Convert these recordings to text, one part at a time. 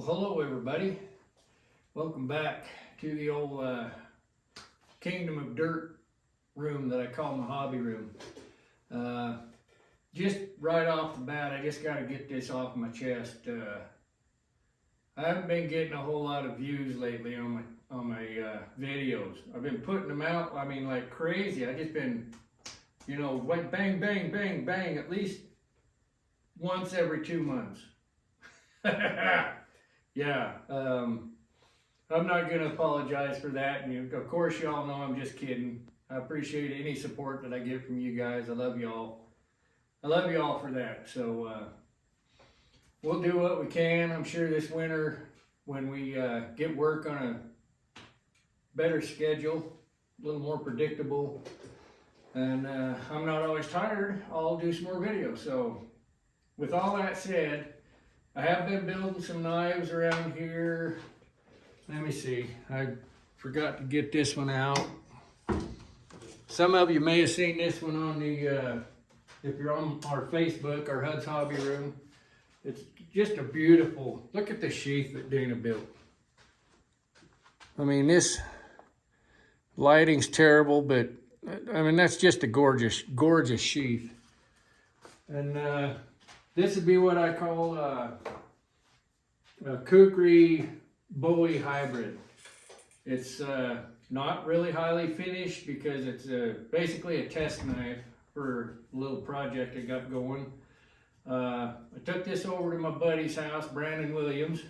Hello everybody. Welcome back to the old Kingdom of Dirt room that I call my hobby room. Just right off the bat, I just got to get this off my chest. I haven't been getting a whole lot of views lately on my videos. I've been putting them out, I mean, like crazy. I just been, like bang, bang, bang, bang, at least once every 2 months. Yeah, I'm not going to apologize for that. And of course, y'all know I'm just kidding. I appreciate any support that I get from you guys. I love y'all. I love y'all for that. So we'll do what we can. I'm sure this winter, when we get work on a better schedule, a little more predictable, and I'm not always tired, I'll do some more videos. So with all that said, I have been building some knives around here. Let me see, I forgot to get this one out. Some of you may have seen this one on the, if you're on our Facebook, our HUD's Hobby Room. It's just a beautiful, look at the sheath that Dana built. I mean, this lighting's terrible, but I mean, that's just a gorgeous, gorgeous sheath. And this would be what I call a Kukri Bowie hybrid. It's not really highly finished because it's basically a test knife for a little project I got going. I took this over to my buddy's house, Brandon Williams,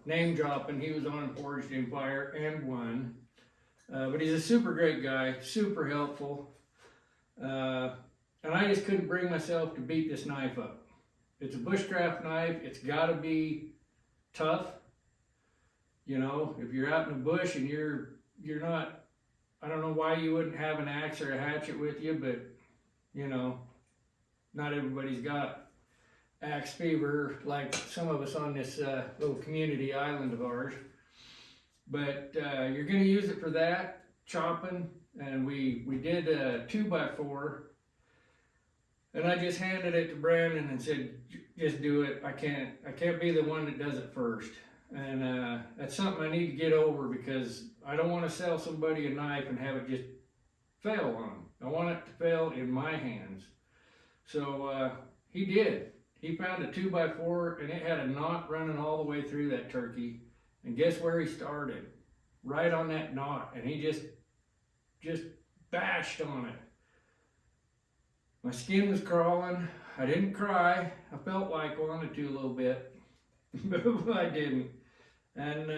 name dropping. He was on Forged Empire and won. But he's a super great guy, super helpful. And I just couldn't bring myself to beat this knife up. It's a bushcraft knife. It's got to be tough. You know, if you're out in the bush and you're not, I don't know why you wouldn't have an axe or a hatchet with you, but you know, not everybody's got axe fever like some of us on this little community island of ours. But you're going to use it for that, chopping, and we did a 2x4. And I just handed it to Brandon and said, just do it. I can't be the one that does it first. And that's something I need to get over because I don't want to sell somebody a knife and have it just fail on them. I want it to fail in my hands. So he did. He found a 2x4 and it had a knot running all the way through that turkey. And guess where he started? Right on that knot. And he just bashed on it. My skin was crawling. I didn't cry. I felt like I wanted to a little bit, but I didn't. And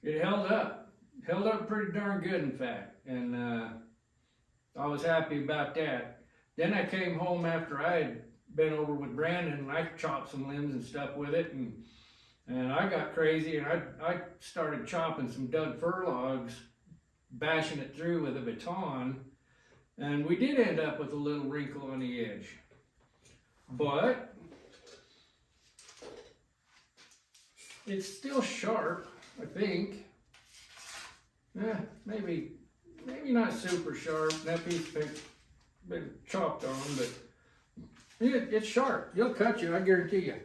it held up. Held up pretty darn good, in fact. And I was happy about that. Then I came home after I had been over with Brandon, and I chopped some limbs and stuff with it, and I got crazy, and I started chopping some Doug fir logs, bashing it through with a baton. And we did end up with a little wrinkle on the edge. But it's still sharp, I think. Maybe not super sharp. That piece has been chopped on, but it's sharp. It'll cut you, I guarantee you.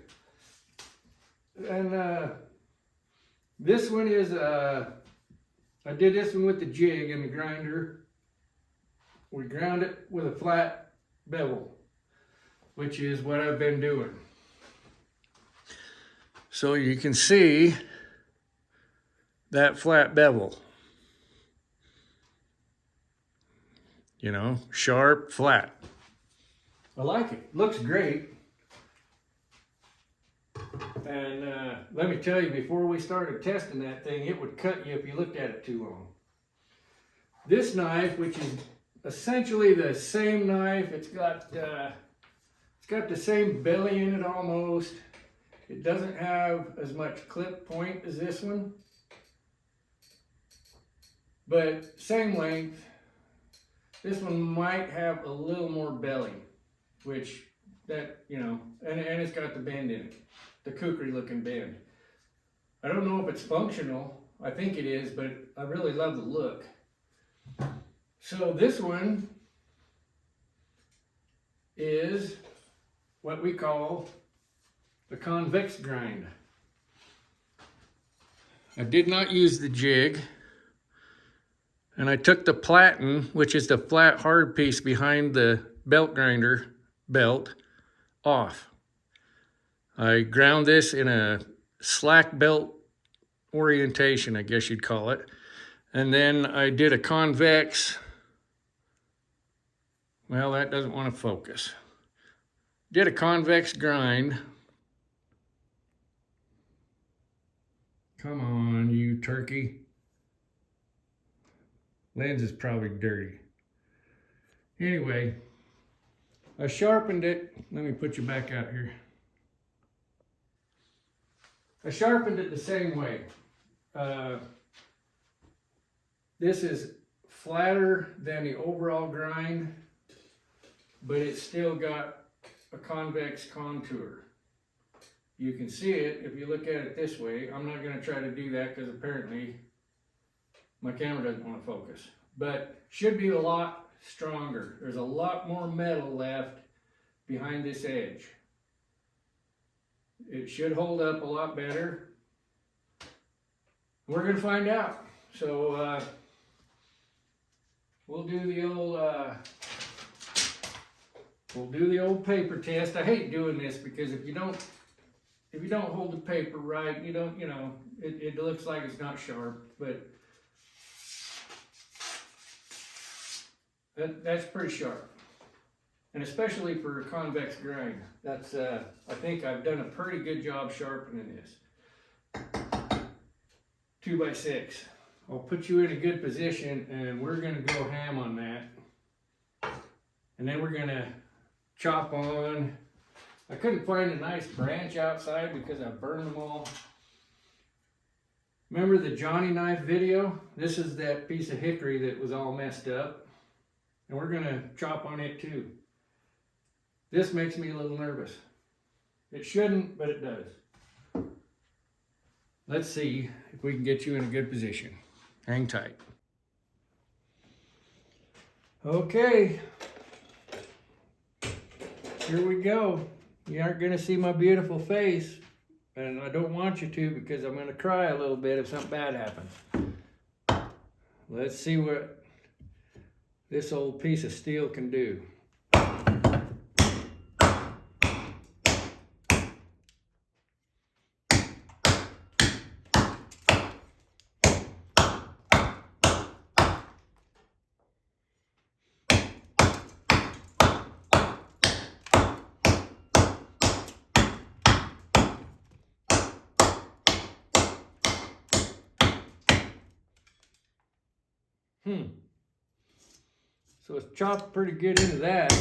And this one is, I did this one with the jig and the grinder. We ground it with a flat bevel, which is what I've been doing. So you can see that flat bevel. You know, sharp, flat. I like it. Looks great. And let me tell you, before we started testing that thing, it would cut you if you looked at it too long. This knife, which is essentially the same knife, it's got the same belly in it almost. It doesn't have as much clip point as this one, but same length. This one might have a little more belly, which that, you know, and it's got the bend in it, the kukri looking bend. I don't know if it's functional. I think it is, but I really love the look. So this one is what we call the convex grind. I did not use the jig. And I took the platen, which is the flat hard piece behind the belt grinder belt, off. I ground this in a slack belt orientation, I guess you'd call it. And then I did a convex, well, that doesn't want to focus. Did a convex grind. Come on, you turkey. Lens is probably dirty. Anyway, I sharpened it. Let me put you back out here. I sharpened it the same way. This is flatter than the overall grind, but it's still got a convex contour. You can see it if you look at it this way. I'm not going to try to do that because apparently my camera doesn't want to focus, but should be a lot stronger. There's a lot more metal left behind this edge. It should hold up a lot better. We're going to find out. So we'll do the old paper test. I hate doing this because if you don't hold the paper right, it looks like it's not sharp, but that's pretty sharp. And especially for a convex grind, that's I think I've done a pretty good job sharpening this. 2x6. I'll put you in a good position and we're gonna go ham on that. And then we're gonna chop on. I couldn't find a nice branch outside because I burned them all. Remember the Johnny knife video? This is that piece of hickory that was all messed up. And we're gonna chop on it too. This makes me a little nervous. It shouldn't, but it does. Let's see if we can get you in a good position. Hang tight. Okay. Here we go. You aren't gonna see my beautiful face, and I don't want you to because I'm gonna cry a little bit if something bad happens. Let's see what this old piece of steel can do. So it's chopped pretty good into that.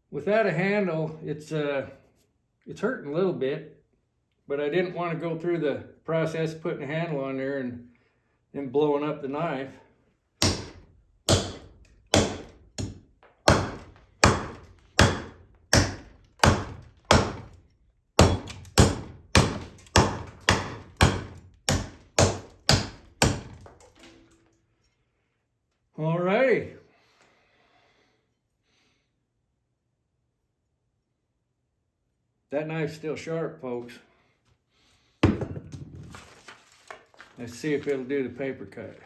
Without a handle, it's hurting a little bit, but I didn't want to go through the process of putting a handle on there and then blowing up the knife. Alrighty. That knife's still sharp, folks. Let's see if it'll do the paper cut.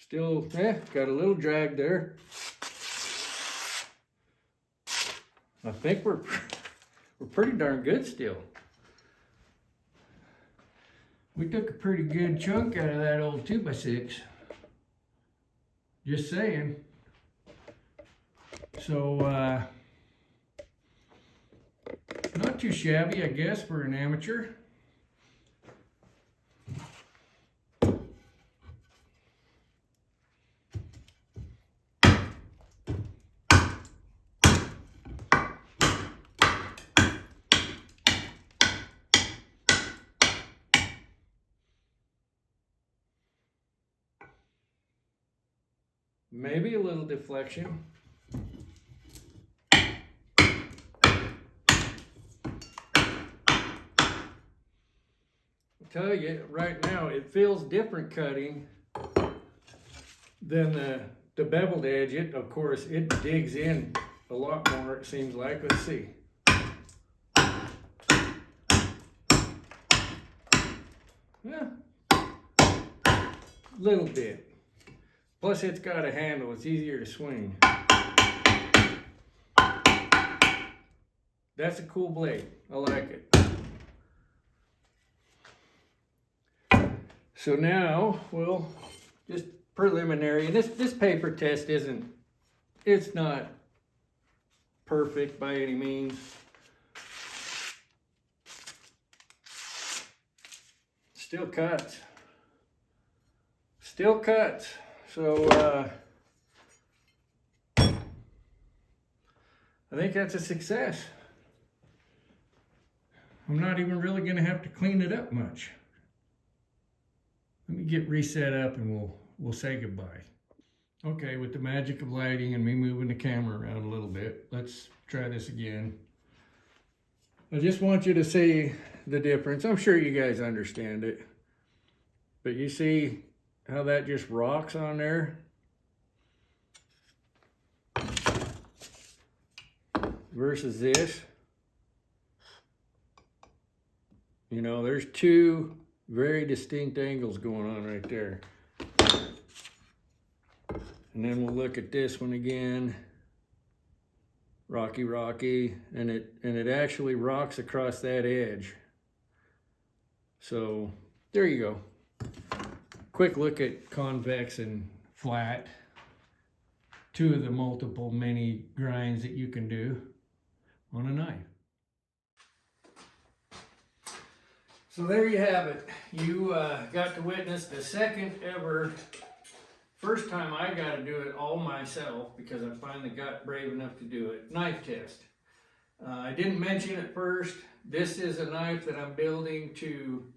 Still, got a little drag there. I think we're pretty darn good still. We took a pretty good chunk out of that old 2x6. Just saying. So, not too shabby, I guess, for an amateur. Maybe a little deflection. I'll tell you right now, it feels different cutting than the beveled edge. Of course, it digs in a lot more, it seems like. Let's see. Yeah, little bit. Plus it's got a handle, it's easier to swing. That's a cool blade, I like it. So now we'll just preliminary, and this paper test it's not perfect by any means. Still cuts. Still cuts. So I think that's a success. I'm not even really gonna have to clean it up much. Let me get reset up and we'll say goodbye. Okay, with the magic of lighting and me moving the camera around a little bit, let's try this again. I just want you to see the difference. I'm sure you guys understand it. But you see how that just rocks on there? Versus this. You know, there's two very distinct angles going on right there. And then we'll look at this one again. Rocky, and it actually rocks across that edge. So there you go. Quick look at convex and flat. Two of the multiple mini grinds that you can do on a knife. So there you have it. You got to witness the first time I got to do it all myself, because I finally got brave enough to do it, knife test. I didn't mention at first, this is a knife that I'm building to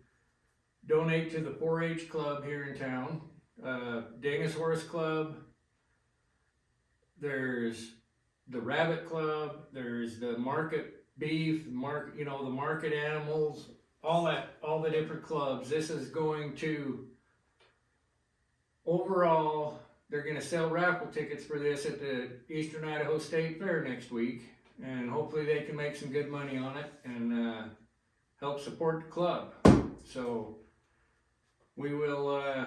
donate to the 4-H club here in town. Dingosaurus Club, there's the Rabbit Club, there's the Market Beef, the market animals, all the different clubs. This is going to, overall, they're going to sell raffle tickets for this at the Eastern Idaho State Fair next week, and hopefully they can make some good money on it and help support the club. So we will,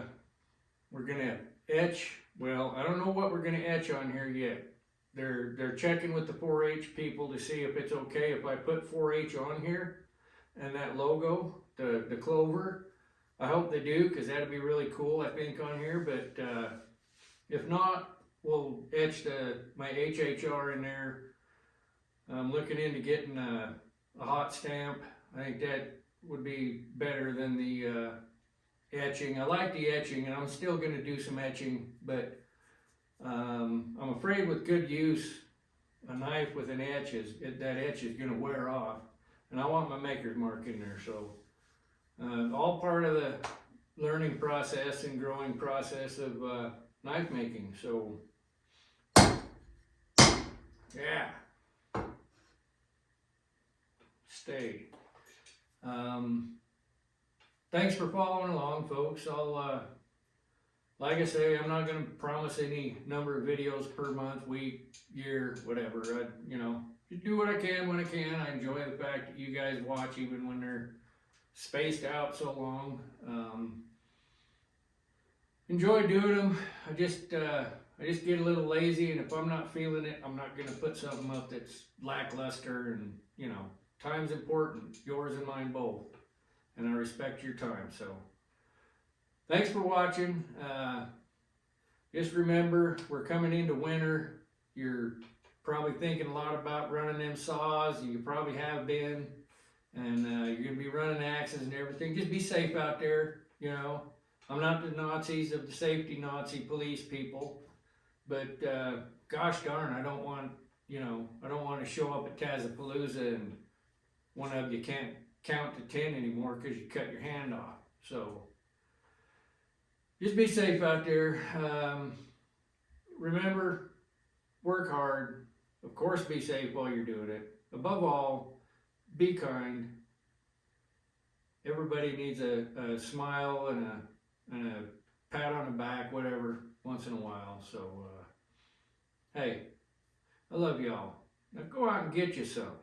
we're going to etch, well, I don't know what we're going to etch on here yet. They're checking with the 4-H people to see if it's okay if I put 4-H on here and that logo, the clover. I hope they do, because that'd be really cool, I think, on here. But if not, we'll etch my HHR in there. I'm looking into getting a hot stamp. I think that would be better than the etching. I like the etching, and I'm still going to do some etching, but I'm afraid with good use, a knife with an etch that etch is going to wear off, and I want my maker's mark in there. So all part of the learning process and growing process of knife making. So yeah, stay. Thanks for following along, folks. I'll like I say, I'm not going to promise any number of videos per month, week, year, whatever. Just do what I can when I can. I enjoy the fact that you guys watch even when they're spaced out so long. Enjoy doing them. I just get a little lazy, and if I'm not feeling it, I'm not going to put something up that's lackluster. And time's important, yours and mine both, and I respect your time. So thanks for watching. Just remember, we're coming into winter. You're probably thinking a lot about running them saws, and you probably have been. And you're going to be running axes and everything. Just be safe out there, I'm not the Nazis of the safety Nazi police people. But gosh darn, I don't want to show up at Tazapalooza and one of you can't count to 10 anymore because you cut your hand off. So just be safe out there. Remember, work hard. Of course, be safe while you're doing it. Above all, be kind. Everybody needs a smile and a pat on the back, whatever, once in a while. So, hey, I love y'all. Now go out and get you some.